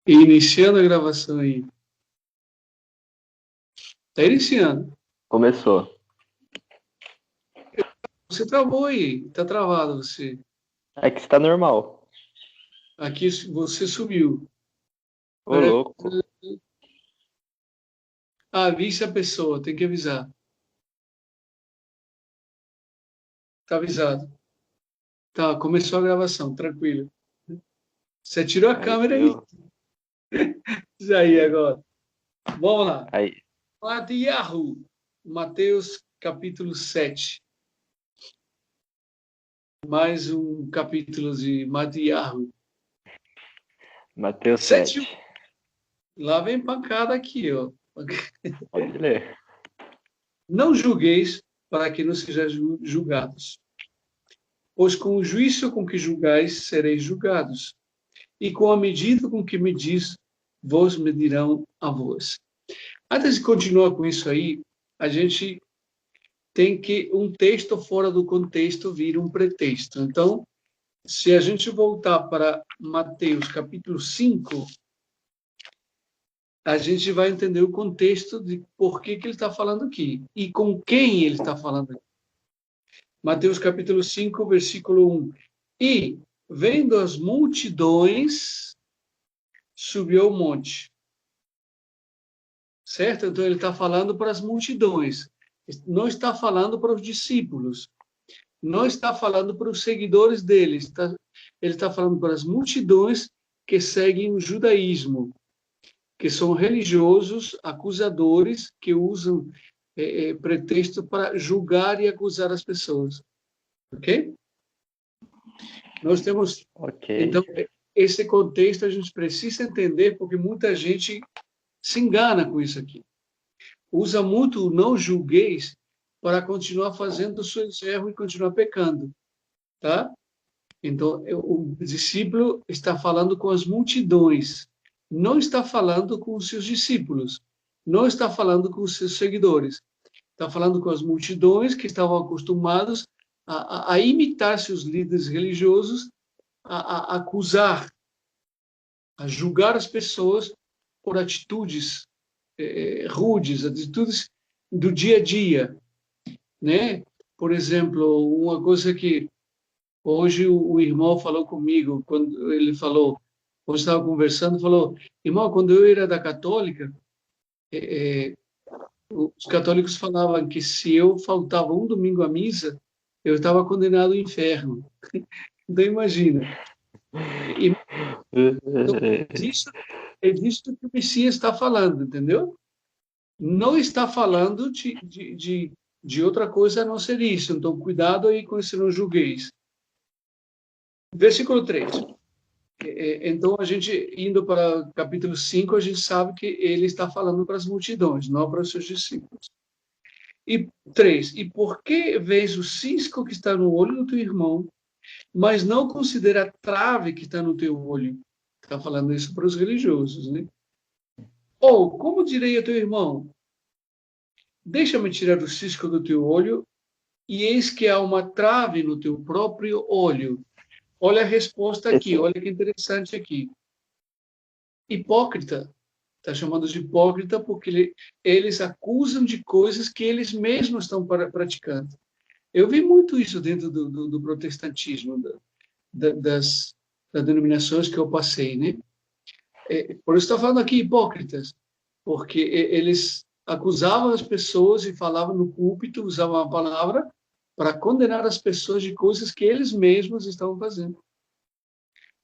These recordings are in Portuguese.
Iniciando a gravação aí. Tá iniciando. Começou. Você travou aí. Tá travado você. É que está normal. Aqui você sumiu. Ô, Pera- louco. Avise a pessoa, tem que avisar. Tá avisado. Tá, começou a gravação, tranquilo. Você tirou a Aí, câmera aí. viu? Isso aí agora. Vamos lá. Aí. Matiyahu. Mateus capítulo 7. Mais um capítulo de Matiyahu. Mateus 7. 7. Lá vem pancada aqui, ó. Pode ler. Não julgueis para que não sejais julgados. Pois com o juízo com que julgais, sereis julgados, e com a medida com que medis, vos medirão a vós. Antes de continuar com isso aí, a gente tem que um texto fora do contexto vira um pretexto. Então, se a gente voltar para Mateus capítulo 5, a gente vai entender o contexto de por que ele está falando aqui e com quem ele está falando aqui. Mateus capítulo 5, versículo 1. E, vendo as multidões, subiu ao monte. Certo? Então, ele está falando para as multidões. Não está falando para os discípulos. Não está falando para os seguidores dele. Ele está falando para as multidões que seguem o judaísmo, que são religiosos, acusadores, que usam pretexto para julgar e acusar as pessoas. Ok? Nós temos, Ok. então, esse contexto a gente precisa entender, porque muita gente se engana com isso aqui. Usa muito o não julgueis para continuar fazendo os seus erros e continuar pecando, tá? Então, o discípulo está falando com as multidões, não está falando com os seus discípulos, não está falando com os seus seguidores, está falando com as multidões que estavam acostumados a imitar seus líderes religiosos, a acusar, a julgar as pessoas por atitudes rudes, atitudes do dia a dia, né? Por exemplo, uma coisa que hoje o irmão falou comigo, quando ele falou, quando estava conversando, falou, irmão, quando eu era da católica, os católicos falavam que se eu faltava um domingo à missa, eu estava condenado ao inferno. Então imagina. Então, é disso que o Messias está falando, entendeu? Não está falando de outra coisa a não ser isso. Então, cuidado aí com esse não julgueis. Versículo 3. Então, a gente, indo para o capítulo 5, a gente sabe que ele está falando para as multidões, não para os seus discípulos. E 3. E por que vês o cisco que está no olho do teu irmão, mas não considera a trave que está no teu olho? Está falando isso para os religiosos, né? Ou, como direi a teu irmão, deixa-me tirar o cisco do teu olho, e eis que há uma trave no teu próprio olho. Olha a resposta aqui, Esse, olha que interessante aqui. Hipócrita, está chamando de hipócrita porque eles acusam de coisas que eles mesmos estão praticando. Eu vi muito isso dentro do protestantismo, das denominações que eu passei, né? Por isso estou falando aqui hipócritas, porque eles acusavam as pessoas e falavam no púlpito, usavam a palavra para condenar as pessoas de coisas que eles mesmos estavam fazendo.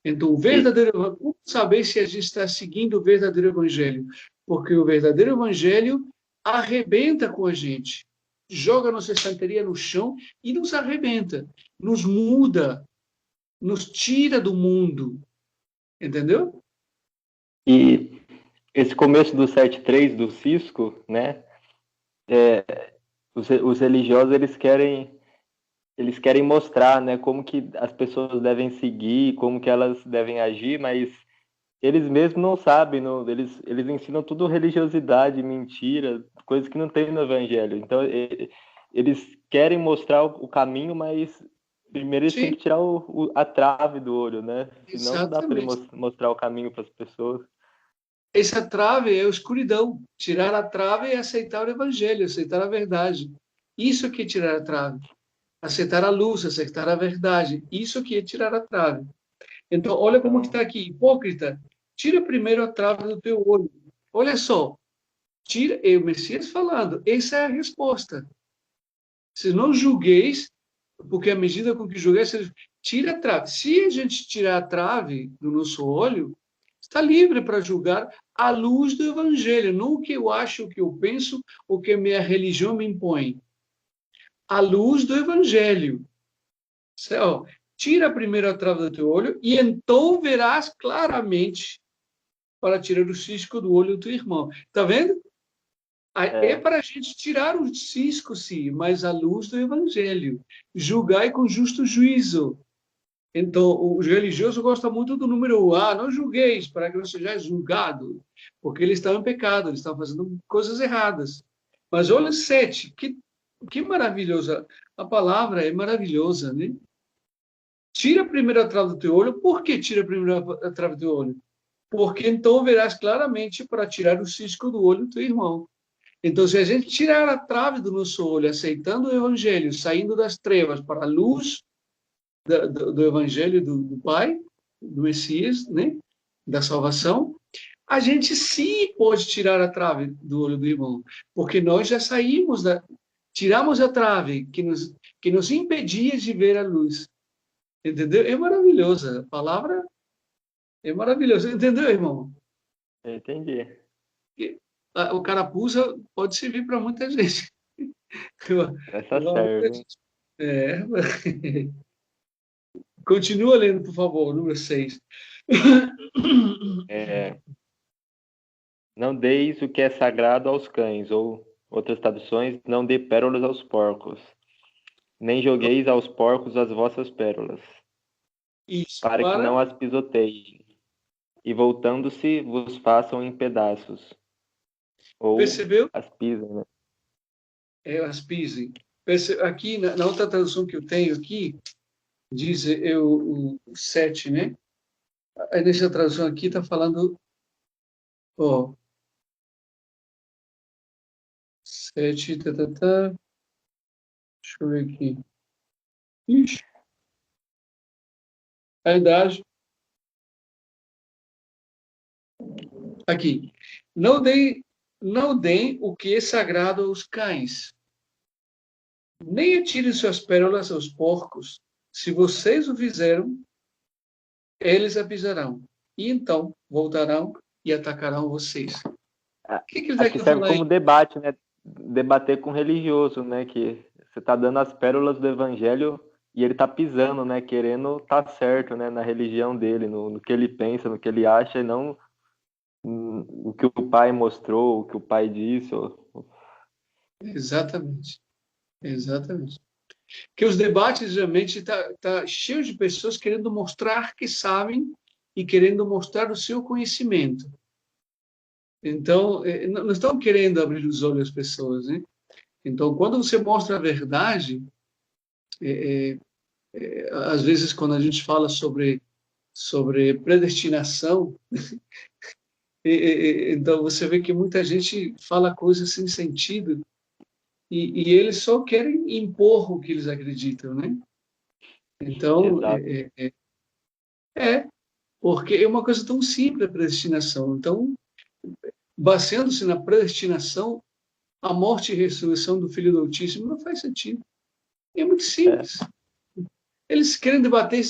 Então, o e, verdadeiro, como saber se a gente está seguindo o verdadeiro evangelho? Porque o verdadeiro evangelho arrebenta com a gente, joga nossa estanteria no chão e nos arrebenta, nos muda, nos tira do mundo, entendeu? e esse começo do 7.3 do Cisco, né? Os religiosos eles querem mostrar, né, como que as pessoas devem seguir, como que elas devem agir, mas eles mesmos não sabem, não, eles ensinam tudo religiosidade, mentira, coisas que não tem no Evangelho. Então, eles querem mostrar o caminho, mas primeiro eles têm Sim, que tirar a trave do olho, né? Senão não dá para exatamente. mostrar o caminho para as pessoas. essa trave é a escuridão. Tirar a trave é aceitar o evangelho, aceitar a verdade. Isso que é tirar a trave. Aceitar a luz, aceitar a verdade. Isso que é tirar a trave. Então, olha como que Então, está aqui. Hipócrita, tira primeiro a trave do teu olho. Olha só, tira, é o Messias falando, essa é a resposta. Se não julgueis, porque à medida com que julgueis, tira a trave. Se a gente tirar a trave do nosso olho, está livre para julgar à luz do Evangelho, não o que eu acho, o que eu penso, o que a minha religião me impõe. À luz do Evangelho. Ó, tira primeiro a trave do teu olho e então verás claramente para tirar o cisco do olho do teu irmão. Está vendo? É é, para a gente tirar o cisco, sim, mas à luz do Evangelho. Julgai com justo juízo. Então, os religiosos gostam muito do número 1. Ah, não julgueis, para que não sejais julgado. Porque eles estão em pecado, eles estão fazendo coisas erradas. Mas olha o 7, que maravilhosa. A palavra é maravilhosa, né? Tira primeiro a trave do teu olho. Por que tira primeiro a trave do teu olho? Porque então verás claramente para tirar o cisco do olho do teu irmão. Então, se a gente tirar a trave do nosso olho, aceitando o Evangelho, saindo das trevas para a luz do Evangelho do Pai, do Messias, né? Da salvação, a gente sim pode tirar a trave do olho do irmão, porque nós já saímos tiramos a trave que nos impedia de ver a luz. Entendeu? É maravilhosa. A palavra é maravilhosa. Entendeu, irmão? entendi. O carapuça pode servir para muita gente. Essa serve. É. Continua lendo, por favor, número 6. É, não deis o que é sagrado aos cães, ou outras traduções, não dê pérolas aos porcos, nem jogueis aos porcos as vossas pérolas, Isso, para que para. não as pisoteiem, e voltando-se vos façam em pedaços, ou Percebeu? as pisem, né? É as pisem. Aqui, na outra tradução que eu tenho aqui, diz o 7, né? Aí nessa tradução aqui está falando, ó, 7, tá, tá, tá. Deixa eu ver aqui. Ixi, a idade. Aqui. Não deem o que é sagrado aos cães, nem atirem suas pérolas aos porcos. Se vocês o fizeram, eles a pisarão. E então voltarão e atacarão vocês. O Ah, que ele está acho que querendo serve falar aí? como debate, né? Debater com religioso, né? Que você está dando as pérolas do evangelho e ele está pisando, né? Querendo estar tá certo, né? Na religião dele, no que ele pensa, no que ele acha, e não o que o pai mostrou, o que o pai disse. Exatamente. Exatamente. Que os debates realmente tá cheio de pessoas querendo mostrar que sabem e querendo mostrar o seu conhecimento. Então, não estão querendo abrir os olhos às pessoas, né? Então, quando você mostra a verdade, às vezes quando a gente fala sobre predestinação, então você vê que muita gente fala coisas sem sentido e eles só querem impor o que eles acreditam, né? Então, Exato, porque é uma coisa tão simples a predestinação. Então, baseando-se na predestinação, a morte e ressurreição do Filho do Altíssimo não faz sentido. É muito é, simples. Eles querem debater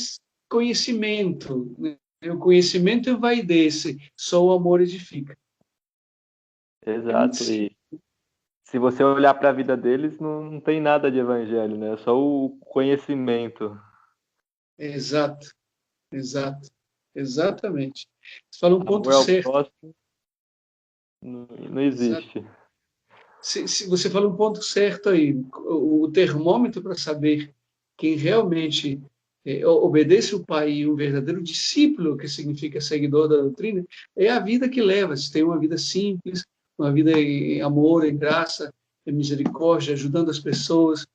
conhecimento, né? O conhecimento envaidece, só o amor edifica. É muito exato. simples. E se você olhar para a vida deles, não tem nada de evangelho, né? É só o conhecimento. Exato, exato, exatamente. Você fala um ponto Amor ao certo. próximo não Exato. existe. Se você fala um ponto certo aí, o termômetro para saber quem realmente obedece o Pai e um verdadeiro discípulo, que significa seguidor da doutrina, é a vida que leva. Se tem uma vida simples, uma vida em amor, em graça, em misericórdia, ajudando as pessoas.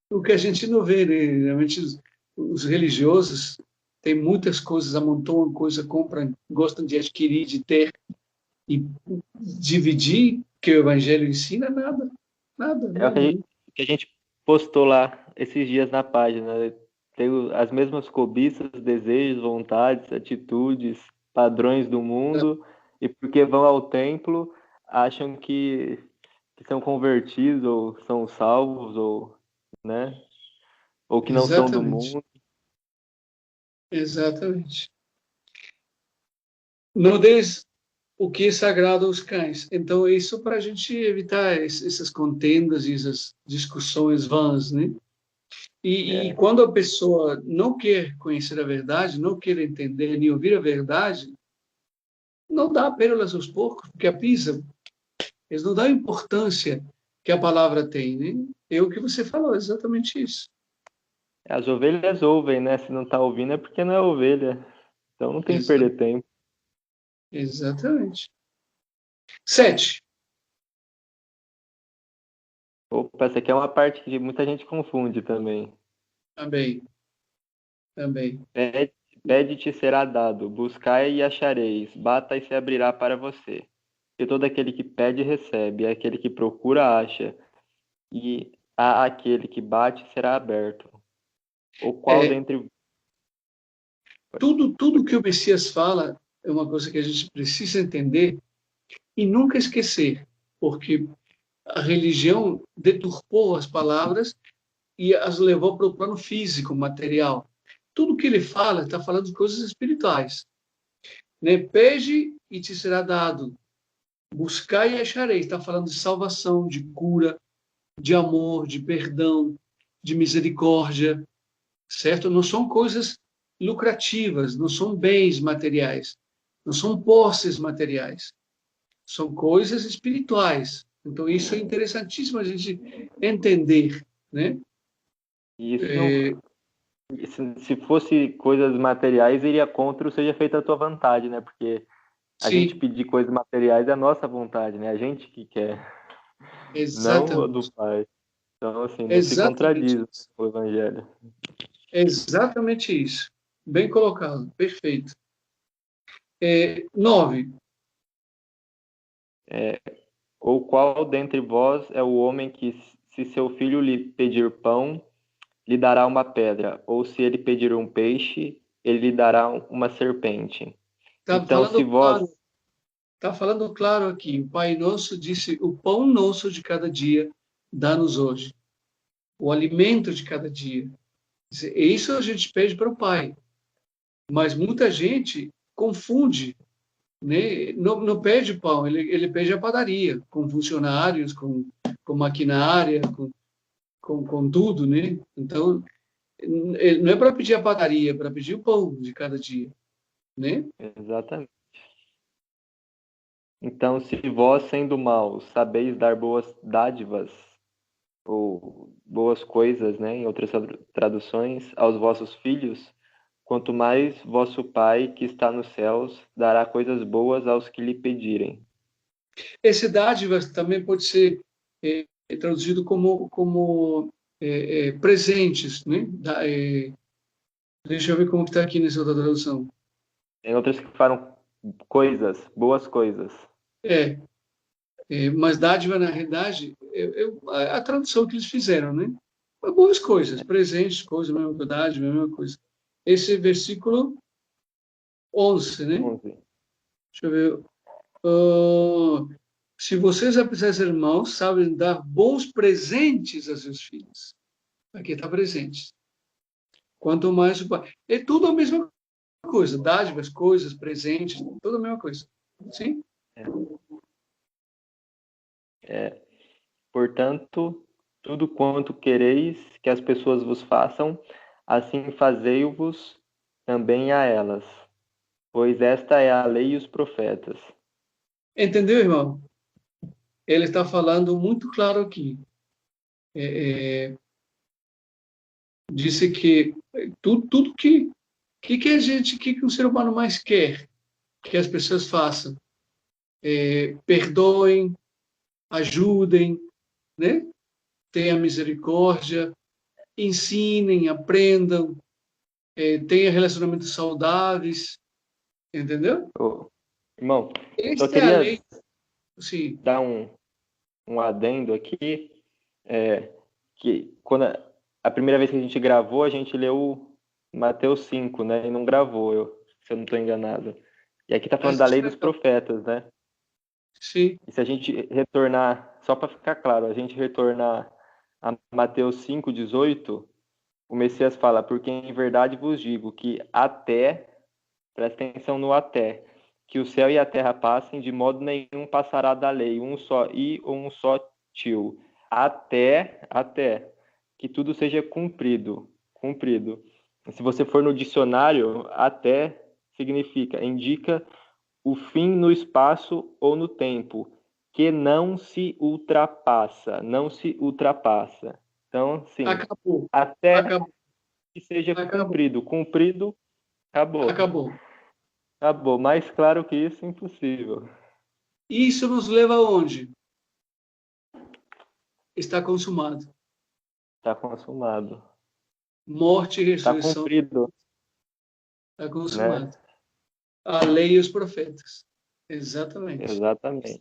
O que a gente não vê, né? Realmente os religiosos têm muitas coisas, amontoam coisa, compram, gostam de adquirir, de ter, e dividir que o Evangelho ensina nada, nada, É o nada. Né? que a gente postou lá esses dias na página, né? Tem as mesmas cobiças, desejos, vontades, atitudes, padrões do mundo, e porque vão ao templo, acham que são convertidos, ou são salvos, ou, né? Ou que não são do Exatamente, mundo. exatamente. Não des o que é sagrado aos cães. Então, isso para a gente evitar essas contendas e essas discussões vãs, né? E É, quando a pessoa não quer conhecer a verdade, não quer entender nem ouvir a verdade, não dá pérolas aos porcos, porque a pisa, eles não dão a importância que a palavra tem, né? É o que você falou, exatamente isso. as ovelhas ouvem, né? Se não tá ouvindo é porque não é ovelha. Então não tem que Exa perder tempo. exatamente. 7. Opa, essa aqui é uma parte que muita gente confunde também. Também, também. Pede, pede-te será dado, buscai e achareis, bata e se abrirá para você. E todo aquele que pede recebe, e aquele que procura acha, e a aquele que bate será aberto. O qual É, dentre... tudo que o Messias fala é uma coisa que a gente precisa entender e nunca esquecer, porque a religião deturpou as palavras e as levou para o plano físico, material. Tudo que ele fala, está falando de coisas espirituais. Né? Pede e te será dado. Buscai e achareis. Está falando de salvação, de cura, de amor, de perdão, de misericórdia, certo? Não são coisas lucrativas, não são bens materiais, não são posses materiais, são coisas espirituais. Então, isso é interessantíssimo a gente entender, né? E isso não... É, Se fosse coisas materiais, iria contra o seja feita a tua vontade, né? Porque a gente sim, pedir coisas materiais é a nossa vontade, né? A gente que quer, não a do exatamente. Pai. Então, assim, não se Exatamente contradiz, né, isso. com o Evangelho. Exatamente isso. Bem colocado, perfeito. 9. É, ou qual dentre vós é o homem que, se seu filho lhe pedir pão, lhe dará uma pedra? Ou se ele pedir um peixe, ele lhe dará uma serpente? Está Então, se falando vós... claro, tá falando claro aqui. O Pai Nosso disse: o pão nosso de cada dia dá-nos hoje. O alimento de cada dia. Isso a gente pede para o Pai. Mas muita gente confunde, né? Não pede pão, ele pede a padaria, com funcionários, com maquinária, com tudo, né? Então, não é para pedir a padaria, é para pedir o pão de cada dia, né? Exatamente. Então, se vós, sendo maus, sabeis dar boas dádivas, ou boas coisas, né, em outras traduções, aos vossos filhos, quanto mais vosso Pai que está nos céus dará coisas boas aos que lhe pedirem. Esse dádiva também pode ser traduzido como presentes, né? Deixa eu ver como está aqui nessa outra tradução. Tem outras que falam coisas, boas coisas. É, mas dádiva, na realidade, a tradução que eles fizeram, né? Boas coisas, presentes, coisa, mesma coisa, dádiva, mesma coisa. Esse versículo 11, né? 11. Deixa eu ver. Oh, se vocês, apesar de ser irmãos, sabem dar bons presentes a seus filhos. Aqui está presentes. Quanto mais o pai. É tudo a mesma coisa. Dádivas, coisas, presentes, tudo a mesma coisa. Sim? É. É. Portanto, tudo quanto quereis que as pessoas vos façam, assim fazei-vos também a elas, pois esta é a lei e os profetas. Entendeu, irmão? Ele está falando muito claro aqui. Disse que tudo que a gente, que um ser humano mais quer que as pessoas façam, perdoem, ajudem, né? Tenham misericórdia, ensinem, aprendam, tenham relacionamentos saudáveis, entendeu? Irmão, só Esta é a queria lei, sim. dar um adendo aqui, que quando a primeira vez que a gente gravou, a gente leu Mateus 5, né? E não gravou, se eu não estou enganado. E aqui está A falando da gente lei vai dos profetas, né? sim, E se a gente retornar, só para ficar claro, a gente retornar a Mateus 5,18, o Messias fala, porque em verdade vos digo que até, presta atenção no até, que o céu e a terra passem, de modo nenhum passará da lei, um só i ou um só tio, até que tudo seja cumprido, cumprido. Se você for no dicionário, até significa, indica o fim no espaço ou no tempo, que não se ultrapassa, não se ultrapassa. Então, sim, acabou, até acabou, que seja acabou, cumprido. Cumprido, acabou. acabou. Acabou. Mais claro que isso, impossível. Isso nos leva aonde? Está consumado. Está consumado. Morte e Está ressurreição cumprido, está né? consumado. A lei e os profetas. Exatamente. Exatamente.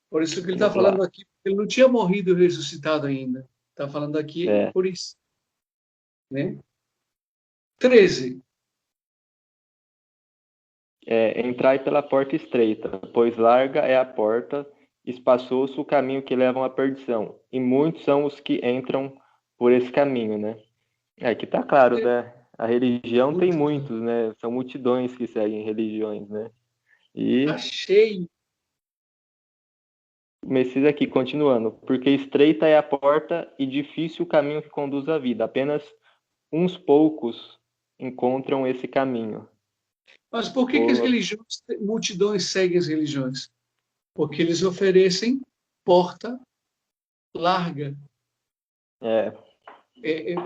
Por isso que ele está Vamos lá. falando aqui, ele não tinha morrido e ressuscitado ainda. Está falando aqui É, por isso, né? 13. entrai pela porta estreita, pois larga é a porta, espaçoso o caminho que levam à perdição, e muitos são os que entram por esse caminho, né? Aqui tá claro, né? A religião tem Muito, muitos, né? São multidões que seguem religiões, né? está E cheio. o Messias aqui, continuando, porque estreita é a porta e difícil o caminho que conduz à vida. Apenas uns poucos encontram esse caminho. Mas por que as O, religiões, multidões seguem as religiões? Porque eles oferecem porta larga, é,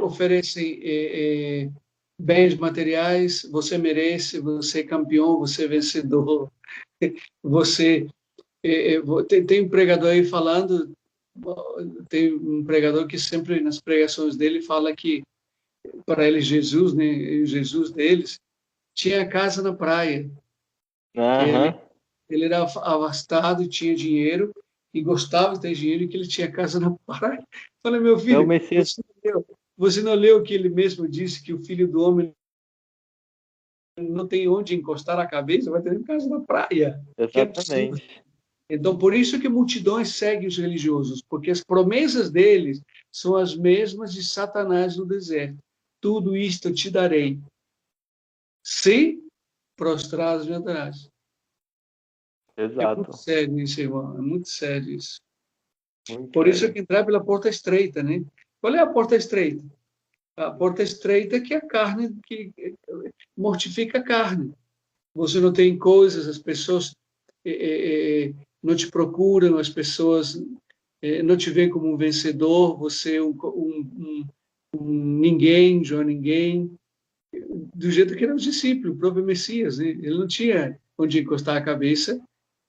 oferecem bens materiais, você merece, você é campeão, você é vencedor, você tem um pregador aí falando, tem um pregador que sempre nas pregações dele fala que para ele Jesus, né, o Jesus deles tinha casa na praia, que aham, ele era abastado, tinha dinheiro e gostava de ter dinheiro e que ele tinha casa na praia. Falei, meu é o filho, Messias, você não leu que ele mesmo disse que o filho do homem não tem onde encostar a cabeça, vai ter casa na praia. Que absurdo. exatamente, Então, por isso que multidões seguem os religiosos, porque as promessas deles são as mesmas de Satanás no deserto. Tudo isto eu te darei, se prostrados me adorarás. É muito exato, sério isso, irmão. É muito sério isso. muito Por isso é sério. que entrar pela porta estreita, né? Qual é a porta estreita? A porta estreita é que a carne que mortifica a carne. Você não tem coisas, as pessoas não te procuram, as pessoas não te veem como um vencedor, você é um ninguém, João ninguém, do jeito que era o discípulo, o próprio Messias, né? Ele não tinha onde encostar a cabeça,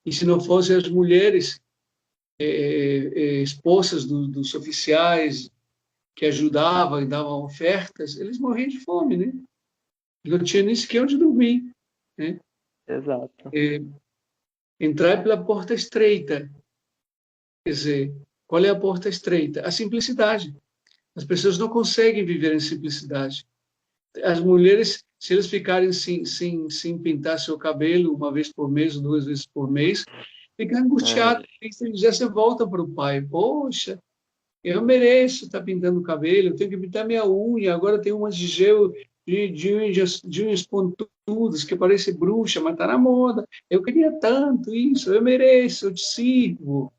e se não fossem as mulheres esposas dos oficiais que ajudavam e davam ofertas, eles morriam de fome, né? Não tinha nem sequer onde dormir, né? Exato. Entrar pela porta estreita, quer dizer, qual é a porta estreita? A simplicidade. As pessoas não conseguem viver em simplicidade. As mulheres, se eles ficarem sem pintar seu cabelo uma vez por mês ou duas vezes por mês, ficam É, angustiadas. E se já se volta para o pai. Poxa, eu mereço estar pintando o cabelo, eu tenho que pintar minha unha, agora tem umas de gel de unhas pontudas que parece bruxa, mas está na moda. Eu queria tanto isso, eu mereço, eu te sirvo.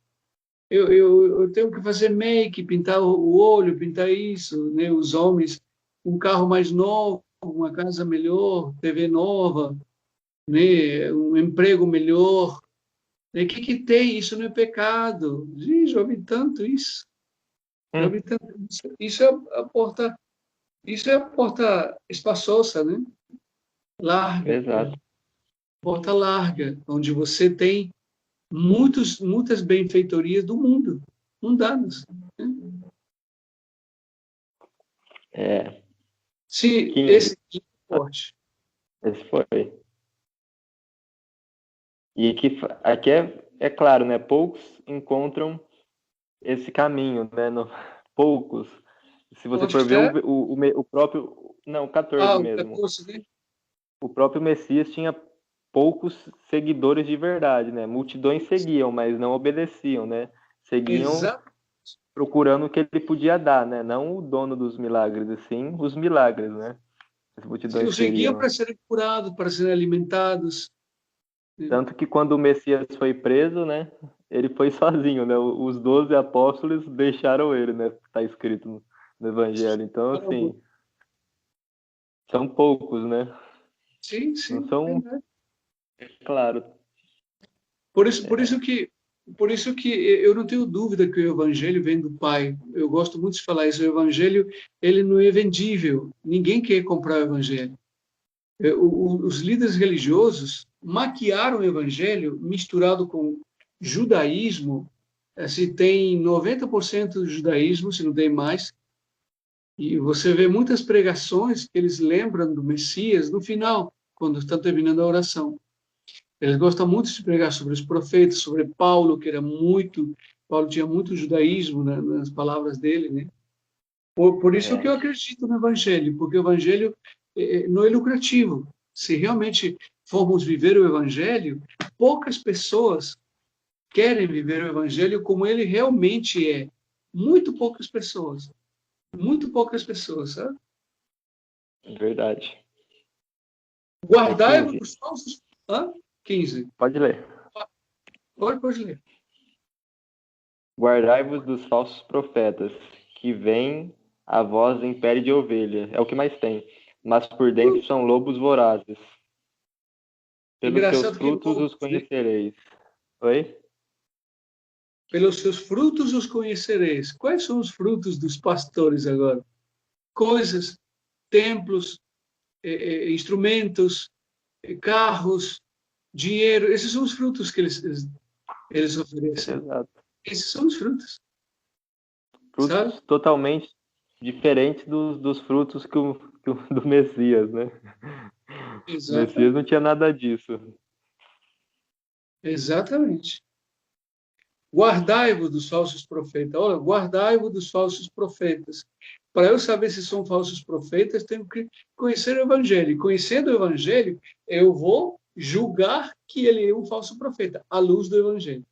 Eu tenho que fazer make, pintar o olho, pintar isso, né? Os homens, um carro mais novo, uma casa melhor, TV nova, né? Um emprego melhor. O que tem? Isso não é pecado. Ih, já ouvi tanto isso. Já hum, ouvi tanto isso. Isso é a porta espaçosa, né? Larga, exato. porta larga, onde você tem muitas benfeitorias do mundo, mundanas, né? É, Se que esse tipo de forte. esse foi. E que aqui é claro, né? Poucos encontram esse caminho, né? Poucos. Se você Onde que for ver está? o próprio. Não, 14 O mesmo. 14, né? O próprio Messias tinha poucos seguidores de verdade, né? Multidões seguiam, mas não obedeciam, né? Seguiam Exato. procurando o que ele podia dar, né? Não o dono dos milagres, assim, os milagres, né? As Se multidões eu seguia queriam. para serem curados, para serem alimentados. Né? Tanto que quando o Messias foi preso, né? Ele foi sozinho, né? Os 12 apóstolos deixaram ele, né? Está escrito no Evangelho. Então, assim, são poucos, né? Sim, Não sim, são, verdade. claro. Por isso, por isso que eu não tenho dúvida que o evangelho vem do Pai. Eu gosto muito de falar isso. O evangelho, ele não é vendível. Ninguém quer comprar o evangelho. Os líderes religiosos maquiaram o evangelho misturado com judaísmo. Se tem 90% do judaísmo, se não tem mais, e você vê muitas pregações que eles lembram do Messias no final, quando estão terminando a oração. Eles gostam muito de pregar sobre os profetas, sobre Paulo, que era muito, Paulo tinha muito judaísmo, né, nas palavras dele, né? Por isso que eu É, acredito no Evangelho, porque o Evangelho não é lucrativo. Se realmente formos viver o Evangelho, poucas pessoas querem viver o Evangelho como ele realmente é. Muito poucas pessoas, sabe? verdade. É Guardai-vos 15. dos falsos. Hã? 15. Pode ler. Pode ler. Guardai-vos dos falsos profetas, que vêm a voz em pele de ovelha. É o que mais tem. Mas por dentro são lobos vorazes. Pelos seus Engraçado que frutos os lobos, né? conhecereis. Oi? Pelos seus frutos os conhecereis. Quais são os frutos dos pastores agora? Coisas, templos, instrumentos, carros, dinheiro. Esses são os frutos que eles oferecem. Exato. Esses são os frutos, sabe? Frutos totalmente diferentes dos frutos do Messias, né? O Messias não Exatamente. tinha nada disso. Exatamente. Guardai-vos dos falsos profetas. Olha, guardai-vos dos falsos profetas. Para eu saber se são falsos profetas, tenho que conhecer o Evangelho. E conhecendo o Evangelho, eu vou julgar que ele é um falso profeta, à luz do Evangelho.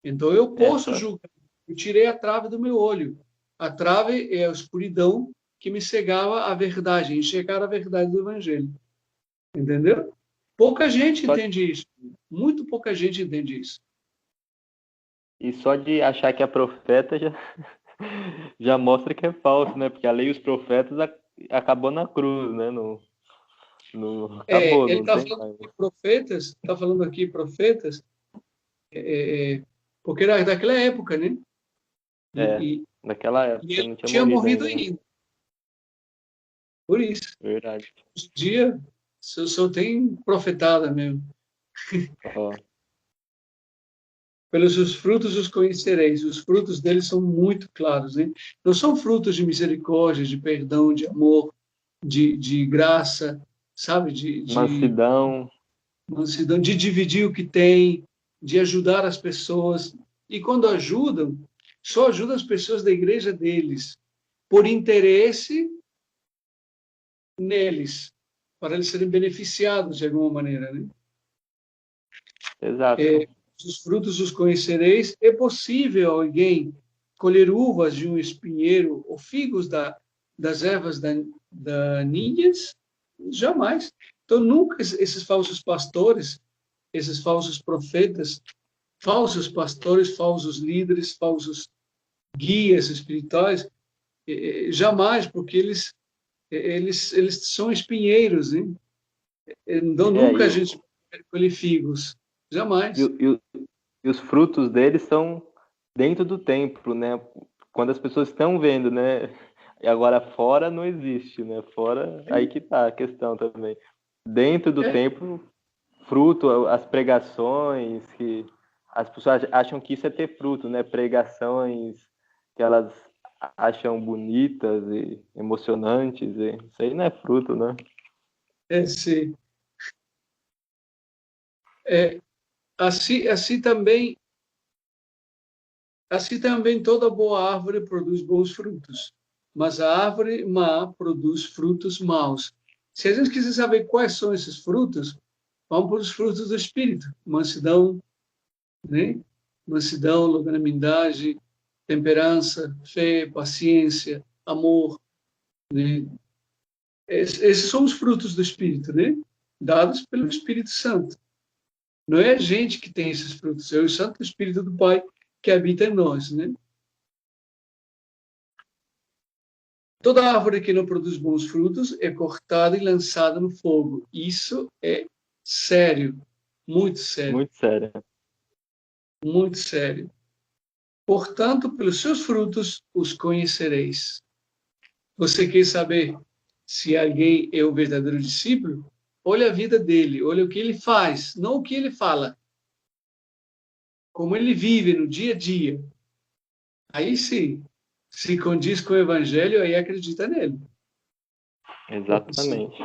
Então, eu É posso só. julgar. Eu tirei a trave do meu olho. A trave é a escuridão que me cegava a verdade, enxergar a verdade do Evangelho. Entendeu? Pouca gente Só, entende isso. Muito pouca gente entende isso. e só de achar que é profeta já, já mostra que é falso, né? Porque a lei e os profetas acabou na cruz, né? Acabou, Ele não está tem falando mais. aqui profetas, está falando aqui profetas, porque era daquela época, né? É, E, naquela e época ele não tinha tinha morrido morrido ainda, né? ainda. Por isso, Verdade. hoje em dia, só tem profetada mesmo. Ó, Pelos seus frutos os conhecereis. Os frutos deles são muito claros, né? Não são frutos de misericórdia, de perdão, de amor, de graça, sabe? De mansidão, mansidão, de dividir o que tem, de ajudar as pessoas. E quando ajudam, só ajudam as pessoas da igreja deles, por interesse neles, para eles serem beneficiados de alguma maneira. Né? exato. Os frutos os conhecereis. É possível alguém colher uvas de um espinheiro ou figos das ervas daninhas? Jamais. Então, nunca esses falsos pastores, esses falsos profetas, falsos pastores, falsos líderes, falsos guias espirituais, jamais, porque eles são espinheiros, né? Então, É, nunca a gente colhe figos, e, jamais. o- e o- e os frutos deles são dentro do templo, né? Quando as pessoas estão vendo, né? E agora fora não existe, né? Fora, aí que tá a questão também. Dentro do É, templo, fruto, as pregações, que as pessoas acham que isso é ter fruto, né? Pregações que elas acham bonitas e emocionantes, e isso aí não é fruto, né? sim. É, Assim também toda boa árvore produz bons frutos, mas a árvore má produz frutos maus. Se a gente quiser saber quais são esses frutos, vamos para os frutos do Espírito. Mansidão, né? Mansidão, longanimidade, temperança, fé, paciência, amor, né? Esses são os frutos do Espírito, né? Dados pelo Espírito Santo. Não é a gente que tem esses frutos, é o Santo Espírito do Pai que habita em nós, né? Toda árvore que não produz bons frutos é cortada e lançada no fogo. Isso é sério, muito sério, Muito sério. muito sério. Portanto, pelos seus frutos os conhecereis. Você quer saber se alguém é o verdadeiro discípulo? Olha a vida dele, olha o que ele faz, não o que ele fala. Como ele vive no dia a dia. Aí sim, se condiz com o evangelho, aí acredita nele. Exatamente.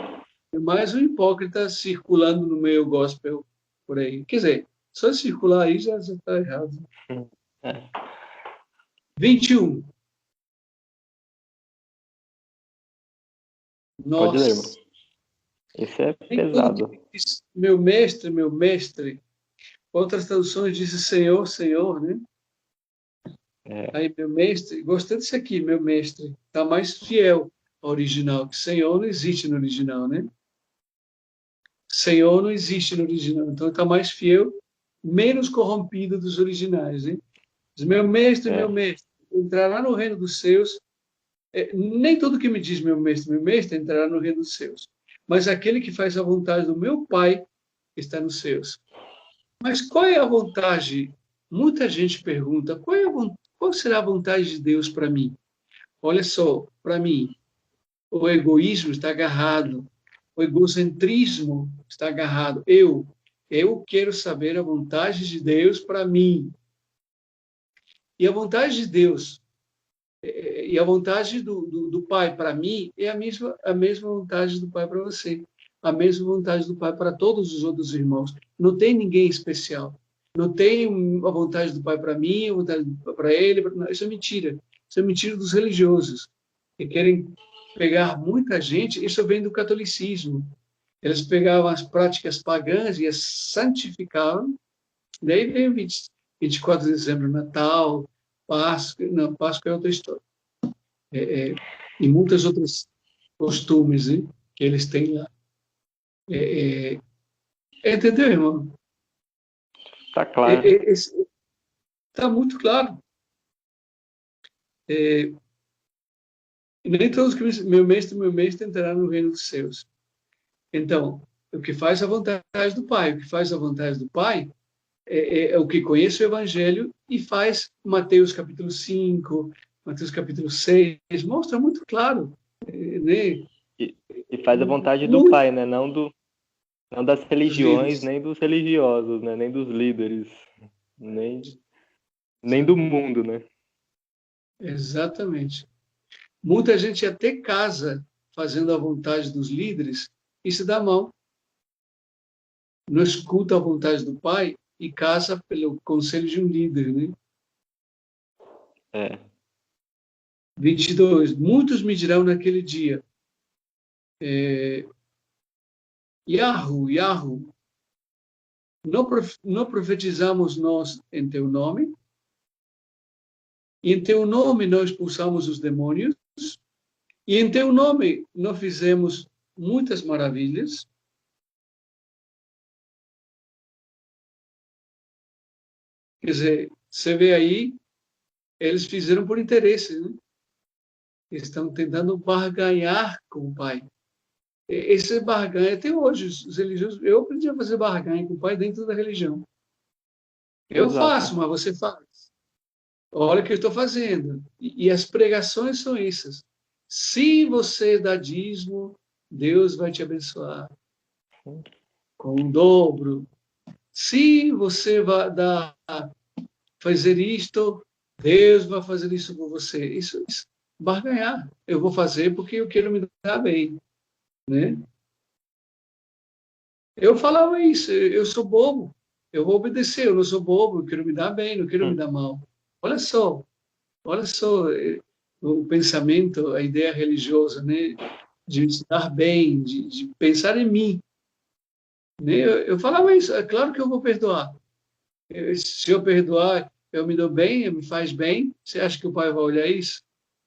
É mais um hipócrita circulando no meio gospel por aí. Quer dizer, só circular aí já está errado. É. 21. Pode ler, Nossa. irmão. Esse é Nem tudo pesado. que diz meu mestre, meu mestre. Outras traduções dizem Senhor, Senhor, né? É, Aí, meu mestre, gostei disso aqui, meu mestre. Está mais fiel ao original, que Senhor não existe no original, né? Senhor não existe no original, então está mais fiel, menos corrompido dos originais, né? Diz, meu é, mestre, entrará no reino dos seus. Nem tudo que me diz meu mestre, entrará no reino dos seus. Mas aquele que faz a vontade do meu Pai está nos seus. Mas qual é a vontade? Muita gente pergunta, qual será a vontade de Deus para mim? Olha só, para mim, o egoísmo está agarrado, o egocentrismo está agarrado. Eu quero saber a vontade de Deus para mim. E a vontade de Deus e a vontade do Pai para mim é a mesma vontade do Pai para você, a mesma vontade do Pai para todos os outros irmãos. Não tem ninguém especial. Não tem a vontade do Pai para mim, a vontade para ele. Não, isso é mentira. Isso é mentira dos religiosos, que querem pegar muita gente. Isso vem do catolicismo. Eles pegavam as práticas pagãs e as santificavam. Daí vem o 24 de dezembro, Natal, Páscoa. Não, Páscoa é outra história. E muitas outras costumes, hein, que eles têm lá. Entendeu, irmão? tá claro. Está muito claro. Nem todos que meu mestre entrará no reino dos seus. Então, o que faz a vontade do Pai, o que faz a vontade do Pai é o que conhece o Evangelho e faz Mateus capítulo 5, Mateus capítulo 6, mostra muito claro. Né? E faz a vontade do Muito Pai, né? Não das dos religiões, líderes. nem dos religiosos, né? Nem dos líderes, nem do mundo, né? Exatamente. Muita gente até casa fazendo a vontade dos líderes e se dá mal. Não escuta a vontade do pai e casa pelo conselho de um líder, né? É. 22. Muitos me dirão naquele dia, Yahu, não profetizamos nós em teu nome? E em teu nome não expulsamos os demônios? E em teu nome não fizemos muitas maravilhas? Quer dizer, você vê aí, eles fizeram por interesse, né? Estão tentando barganhar com o pai. Esse barganha, até hoje, os religiosos, eu aprendi a fazer barganha com o pai dentro da religião. Eu Exato. faço, mas você faz. Olha o que eu estou fazendo. E as pregações são essas. Se você dá dízimo, Deus vai te abençoar com um dobro. Se você vai fazer isto, Deus vai fazer isso por você. Isso barganhar. Eu vou fazer porque eu quero me dar bem, né? Eu falava isso, eu sou bobo. eu vou obedecer, eu não sou bobo, eu quero me dar bem, não quero me dar mal. Olha só, olha só o pensamento, a ideia religiosa, né? De se dar bem, de pensar em mim. Né? Eu falava isso, é claro que eu vou perdoar. Se eu perdoar, eu me dou bem, eu me faz bem. Você acha que o pai vai olhar isso?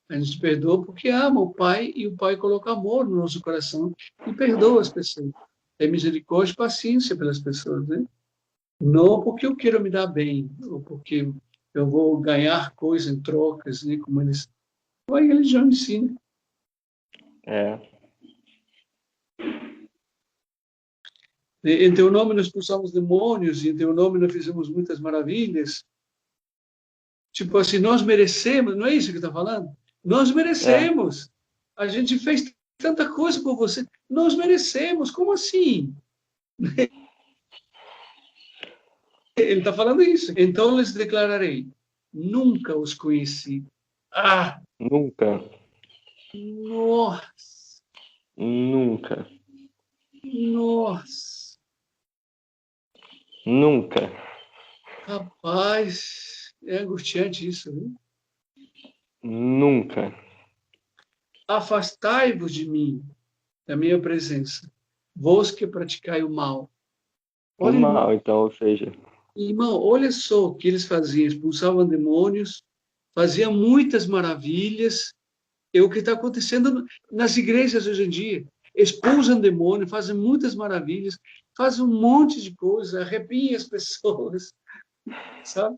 A gente perdoa porque ama o pai e o pai coloca amor no nosso coração e perdoa as pessoas. Tem misericórdia e paciência pelas pessoas, né? Não porque eu quero me dar bem, ou porque eu vou ganhar coisa em trocas, né? Como eles... A religião ensina. É. Em teu nome nós expulsamos demônios, e em teu nome nós fizemos muitas maravilhas. Tipo assim, nós merecemos, não é isso que está falando? Nós É. merecemos. A gente fez tanta coisa por você. Nós merecemos. Como assim? Ele está falando isso. Então lhes declararei: nunca os conheci. Ah, Nunca. nossa, Nunca. nossa. Nunca. Rapaz, é angustiante isso, viu? Nunca. Afastai-vos de mim, da minha presença, vós que praticai o mal. O Olha, irmão, mal, então, ou seja, olha só o que eles faziam: expulsavam demônios, faziam muitas maravilhas. É o que está acontecendo nas igrejas hoje em dia. Expulsam demônios, fazem muitas maravilhas, fazem um monte de coisa, arrepiam as pessoas, sabe?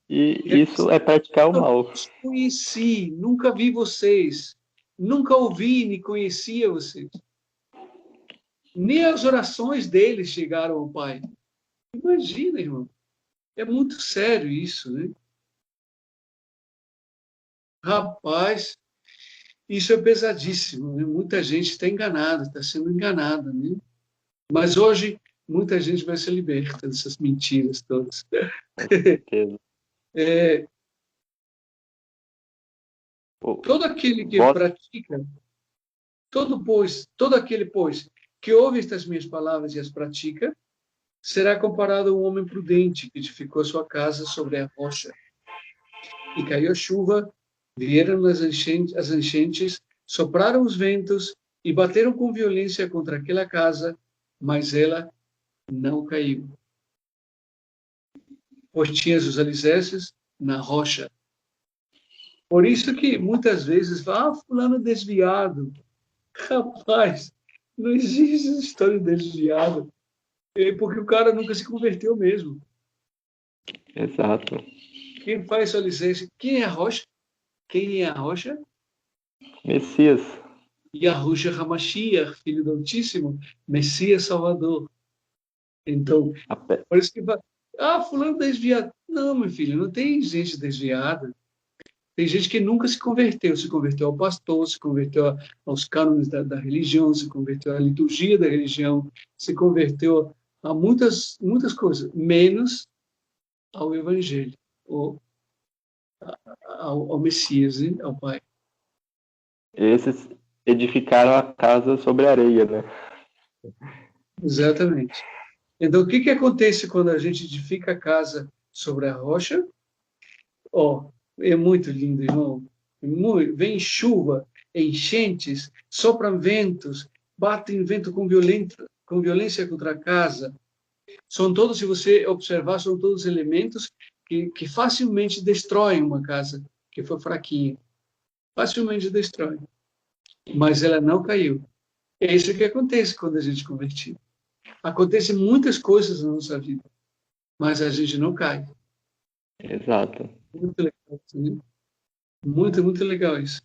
e isso é praticar o Nunca mal. os conheci, nunca vi vocês, nunca ouvi nem conhecia vocês. Nem as orações deles chegaram ao Pai. Imagina, irmão. É muito sério isso, né? Rapaz, isso é pesadíssimo, né? Muita gente está enganada, está sendo enganada, né? Mas hoje, muita gente vai ser liberta dessas mentiras todas. Com certeza. É, Pô, todo aquele que vós, pratica, todo aquele, pois, que ouve estas minhas palavras e as pratica, será comparado a um homem prudente que edificou sua casa sobre a rocha. E caiu a chuva, vieram as enchentes, sopraram os ventos e bateram com violência contra aquela casa, mas ela não caiu, pois tinha os alicerces na rocha. Por isso que muitas vezes fala, fulano desviado. Rapaz, não existe essa história de desviado. É porque o cara nunca se converteu mesmo. exato. Quem faz sua licença? Quem é a rocha? Quem é a rocha? Messias. Yahushua HaMashiach, filho do Altíssimo, Messias Salvador. Então, A pe- por isso que fala, fulano desviado. Não, meu filho, não tem gente desviada. Tem gente que nunca se converteu ao pastor, se converteu aos cânones da religião, se converteu à liturgia da religião, se converteu a muitas coisas, menos ao Evangelho, ou ao Messias, né? Ao Pai. Esses edificaram a casa sobre a areia, né? Exatamente. Então, o que acontece quando a gente edifica a casa sobre a rocha? Ó, é muito lindo, irmão. Vem chuva, enchentes, sopram ventos, batem vento com violência contra a casa. São todos, se você observar, são todos elementos que facilmente destroem uma casa que foi fraquinha. Facilmente destroem. Mas ela não caiu. É isso que acontece quando a gente convertido. Acontecem muitas coisas na nossa vida, mas a gente não cai. Exato. Muito legal, né? Muito, muito legal isso.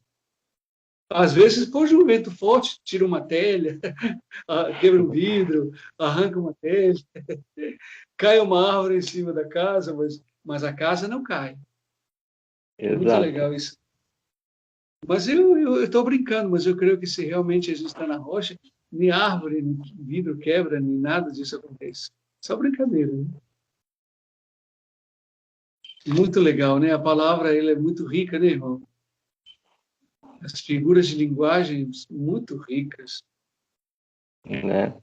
Às vezes, pode um vento forte, tira uma telha, quebra um vidro, arranca uma telha, cai uma árvore em cima da casa, mas a casa não cai. Muito Exato. legal isso. Mas eu estou brincando, mas eu creio que se realmente a gente está na rocha, nem árvore, nem vidro quebra, nem nada disso acontece. Só brincadeira, né? Muito legal, né? A palavra ela é muito rica, né, irmão? As figuras de linguagem muito ricas. Né?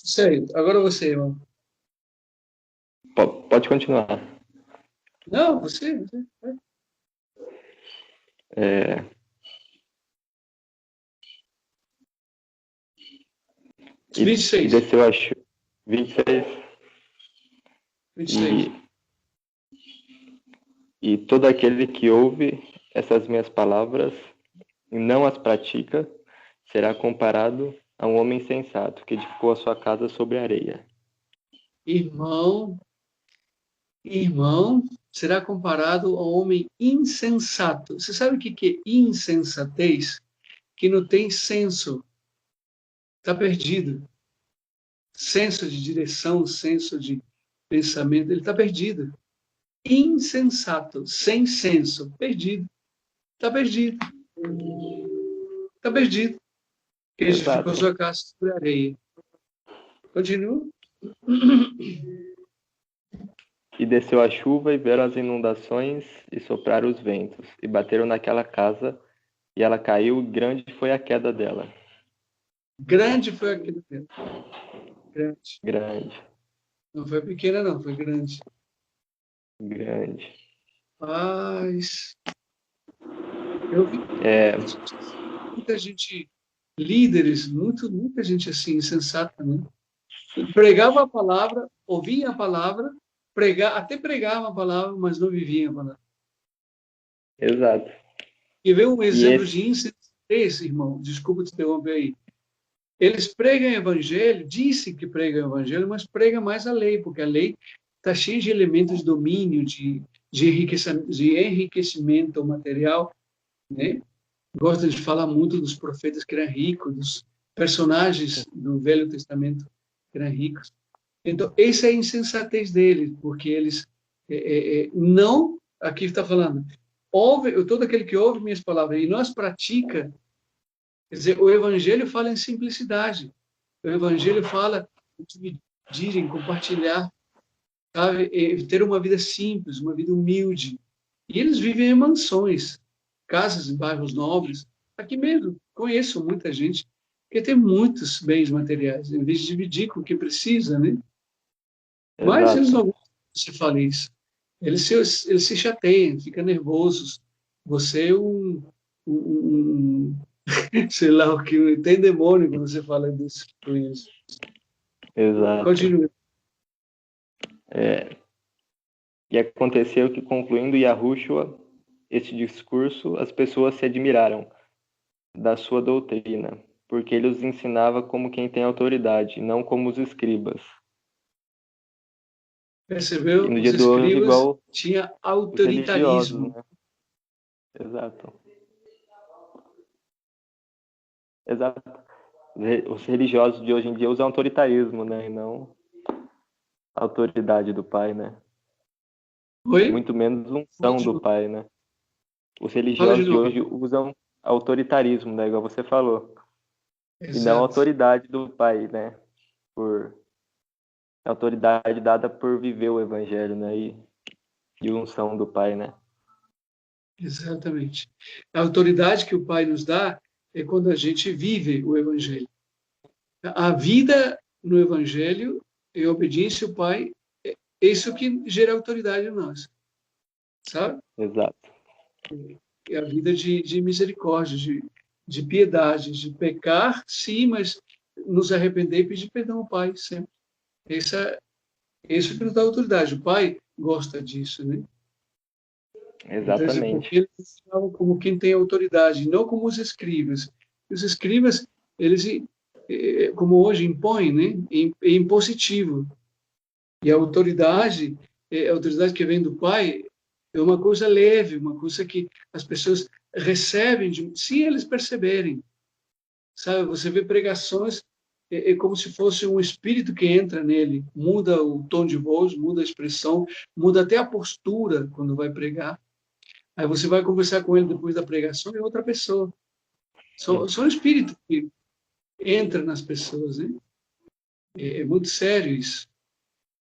Sério, agora você, irmão. Pode continuar. Não, você. É, e 26. desceu a chuva. 26. 26. E, e todo aquele que ouve essas minhas palavras e não as pratica será comparado a um homem sensato que edificou a sua casa sobre a areia. Irmão, irmão, será comparado ao homem insensato. Você sabe o que é insensatez? Que não tem senso, está perdido. Senso de direção, senso de pensamento, ele está perdido. Insensato, sem senso, perdido. Está perdido. Está perdido. Ele ficou Exato. sua casa sobre areia. Continua. E desceu a chuva e vieram as inundações e sopraram os ventos e bateram naquela casa e ela caiu e grande foi a queda dela. Grande foi aquele tempo. Grande. Grande, Não foi pequena, não, foi grande. grande. Mas eu vi É, muita gente, líderes, muita gente assim, insensata, né? Pregava a palavra, ouvia a palavra, até pregava a palavra, mas não vivia a palavra. exato. E ver um E exemplo esse, de insensatez, irmão, desculpa te interromper aí. Eles pregam o evangelho, dizem que pregam o evangelho, mas pregam mais a lei, porque a lei está cheia de elementos de domínio, de enriquecimento material, né? Gosta de falar muito dos profetas que eram ricos, dos personagens do Velho Testamento que eram ricos. Então, essa é a insensatez deles, porque eles não, aqui está falando, ouve, todo aquele que ouve minhas palavras e não as pratica, quer dizer, o Evangelho fala em simplicidade, o Evangelho fala em dividir, em compartilhar, sabe? Ter uma vida simples, uma vida humilde. E eles vivem em mansões, casas em bairros nobres. Aqui mesmo, conheço muita gente que tem muitos bens materiais, em vez de dividir com o que precisa, né? Mas eles exato. não gostam que você fale isso. Eles se chateiam, ficam nervosos. Você é sei lá o que, tem demônio quando você fala disso com isso. Exato. Continue. É, e aconteceu que, concluindo Yahushua este discurso, as pessoas se admiraram da sua doutrina, porque ele os ensinava como quem tem autoridade, não como os escribas. E Percebeu? no Os dia de hoje, escribas igual tinham os religiosos, autoritarismo. né? Exato. Exato. Os religiosos de hoje em dia usam autoritarismo, né? E não a autoridade do Pai, né? Oi? Muito menos Fala unção de do novo. Pai, né? Os Fala de religiosos de novo. hoje usam autoritarismo, né? Igual você falou. E não a Exato. autoridade do Pai, né? Por a autoridade dada por viver o Evangelho, né? E unção do Pai, né? Exatamente. A autoridade que o Pai nos dá é quando a gente vive o Evangelho. A vida no Evangelho e a obediência ao Pai é isso que gera autoridade em nós, sabe? Exato. É a vida de misericórdia, de piedade, de pecar, sim, mas nos arrepender e pedir perdão ao Pai sempre. Essa, isso que nos dá autoridade. O Pai gosta disso, né? Então, porque Exatamente. eles falam como quem tem autoridade, não como os escribas. Os escribas, eles, como hoje, impõem, né? É impositivo. E a autoridade que vem do Pai, é uma coisa leve, uma coisa que as pessoas recebem, se eles perceberem. Sabe, você vê pregações, é como se fosse um espírito que entra nele, muda o tom de voz, muda a expressão, muda até a postura quando vai pregar. Aí você vai conversar com ele depois da pregação, é outra pessoa. São espíritos que entram nas pessoas, né? É muito sério isso.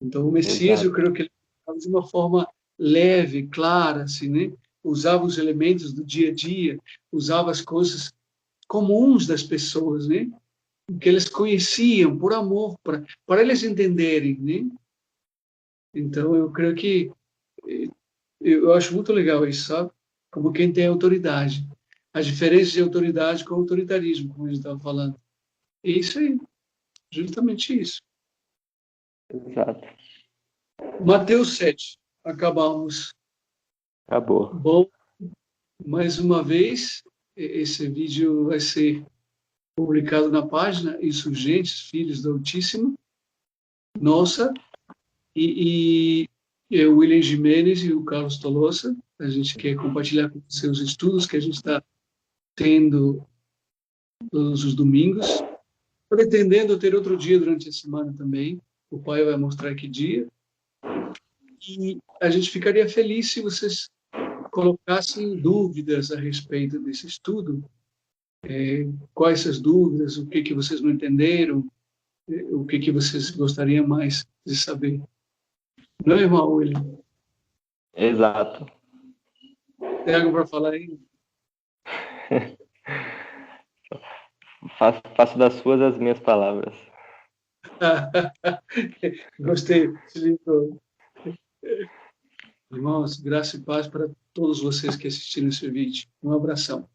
Então, o Messias, eu Exato. creio que ele falava de uma forma leve, clara, assim, né? Usava os elementos do dia a dia, usava as coisas comuns das pessoas, né? que eles conheciam por amor, para eles entenderem, né? Então, eu creio que eu acho muito legal isso, sabe? Como quem tem autoridade. As diferenças de autoridade com autoritarismo, como a gente estava falando. É isso aí, justamente isso. Exato. Mateus 7, acabamos. Acabou. Bom, mais uma vez, esse vídeo vai ser publicado na página Insurgentes, Filhos do Altíssimo, nossa, e o William Jimenez e o Carlos Tolosa. A gente quer compartilhar com você os estudos que a gente está tendo todos os domingos, pretendendo ter outro dia durante a semana também. O pai vai mostrar que dia. E a gente ficaria feliz se vocês colocassem dúvidas a respeito desse estudo. Quais essas dúvidas? O que que vocês não entenderam? O que que vocês gostariam mais de saber? Não, irmão William? Exato. Tem algo para falar aí? Faço das suas as minhas palavras. Gostei. Irmãos, graça e paz para todos vocês que assistiram esse vídeo. Um abração.